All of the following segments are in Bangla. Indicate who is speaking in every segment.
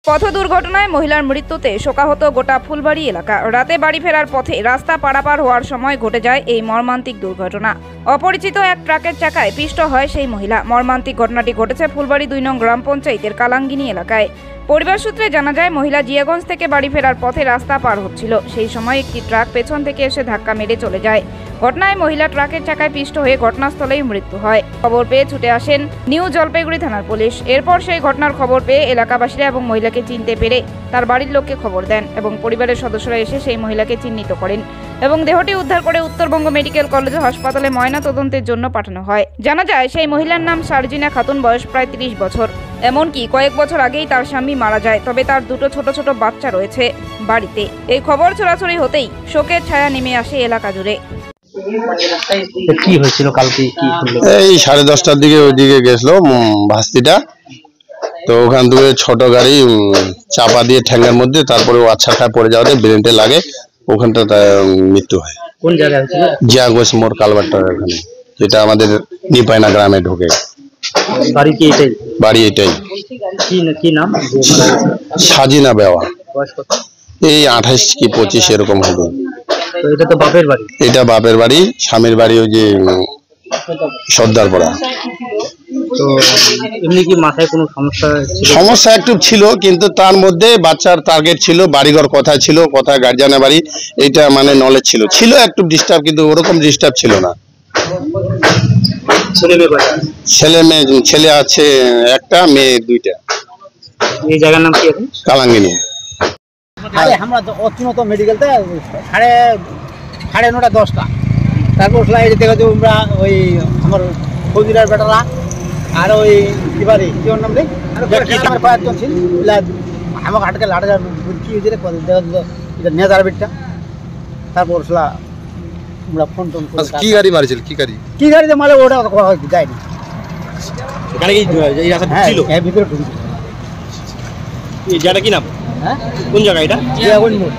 Speaker 1: পথ দুর্ঘটনায় মহিলার মৃত্যুতে শোকাহত গোটা ফুলবাড়ি এলাকা। রাতে বাড়ি ফেরার পথে রাস্তা পারাপার হওয়ার সময় ঘটে যায় এই মর্মান্তিক দুর্ঘটনা। অপরিচিত এক ট্রাকের চাকায় পিষ্ট হয় সেই মহিলা। মর্মান্তিক ঘটনাটি ঘটেছে ফুলবাড়ি 2 নং গ্রাম পঞ্চায়েতের কালাঙ্গিনী এলাকায়। পরিবার সূত্রে জানা যায়, মহিলা জিয়াগঞ্জ থেকে বাড়ি ফেরার পথে রাস্তা পার হচ্ছিল। সেই সময় একটি ট্রাক পেছন থেকে এসে ধাক্কা মেরে চলে যায়। ঘটনায় মহিলা ট্রাকের চাকায় পিষ্ট হয়ে ঘটনাস্থলেই মৃত্যু হয়। খবর পেয়ে ছুটে আসেন নিউ জলপাইগুড়ি থানার পুলিশ। এরপর সেই ঘটনার খবর পেয়ে এলাকাবাসীরা এবং মহিলাকে চিনতে পেরে তার বাড়ির লোককে খবর দেন এবং পরিবারের সদস্যরা এসে সেই মহিলাকে চিহ্নিত করেন এবং দেহটি উদ্ধার করে উত্তরবঙ্গ মেডিকেল কলেজ হাসপাতালে ময়না তদন্তের জন্য পাঠানো হয়। জানা যায়, সেই মহিলার নাম সার্জিনা খাতুন, বয়স প্রায় 30 বছর। এমনকি কয়েক বছর আগেই তার স্বামী মারা যায়, তবে তার দুটো ছোট ছোট বাচ্চা রয়েছে বাড়িতে। এই খবর ছড়াছড়ি হতেই শোকের ছায়া নেমে আসে এলাকা জুড়ে।
Speaker 2: কি হয়েছিল কালকে? কি শুনলেন?
Speaker 3: এই 10:30টার দিকে ওইদিকে গেছিল ভাস্তিটা, তো ওখান থেকে ছোট গাড়ি চাপা দিয়ে ঠ্যাঙ্গের মধ্যে, তারপরে ও আচ্ছা খায় পড়ে যাওয়াতে ব্রেনটে লাগে, ওখানটা মৃত্যু হয়।
Speaker 2: কোন জায়গায় হয়েছিল?
Speaker 3: জিয়াগঞ্জ মোড় কালভারটার ওখানে, যেটা আমাদের নিপাইনা গ্রামে ঢোকে।
Speaker 2: বাড়ি কি এটাই?
Speaker 3: বাড়ি এটাই।
Speaker 2: কি নাম?
Speaker 3: সাজিনা বেওয়া।
Speaker 2: বয়স কত?
Speaker 3: এই 28 কি 25 এরকম হবে।
Speaker 2: তো এটা তো বাপের বাড়ি?
Speaker 3: এটা বাপের বাড়ি, স্বামীর বাড়ি ওই যে সর্দারপাড়া।
Speaker 2: তো এমনি কি মাথায় কোনো সমস্যা ছিল?
Speaker 3: সমস্যা একটু ছিল, কিন্তু তার মধ্যে বাচ্চার টার্গেট ছিল, বাড়িঘর কোথায় ছিল, কোথায় গার্জিয়ানের বাড়ি, এইটা মানে নলেজ ছিল একটু ডিস্টার্ব, কিন্তু ওরকম ডিস্টার্ব ছিল না। ছেলে আছে একটা, মেয়ে 2টা।
Speaker 2: এই জায়গার নাম কি?
Speaker 3: কালাঙ্গিনী।
Speaker 4: আমরা অত্যন্ত মেডিকেলতে 9:30 10টা, তারপর দেখো যে আমরা ওই আমার ফৌজিরার বেটারা আর ওই কি বাড়ি কি ওর নাম রে, আমার কয়েকজন ছিল আমাকে হাটকে লাড়া কি হয়েছে রে, এটা নেজার বেটটা। তারপর আমরা ফোন টোন
Speaker 3: কি গাড়ি মারিছিল? কি
Speaker 4: গাড়িতে মালে ওটা যায়নি।
Speaker 2: এখানে কি এই রাস্তা ছিল?
Speaker 4: হ্যাঁ, ভিতরে ঢুকছিল।
Speaker 2: এই জায়গাটা কি নাম?
Speaker 4: হ্যাঁ,
Speaker 2: কোন জায়গা এটা?
Speaker 4: জিয়াগঞ্জ মোড়।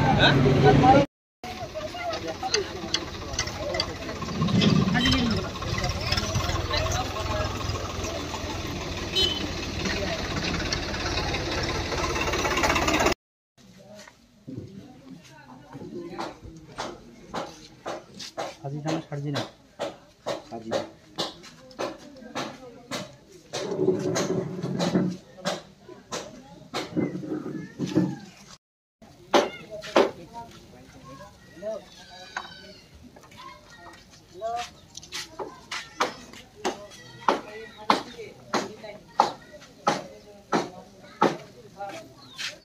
Speaker 2: সার্জিনা।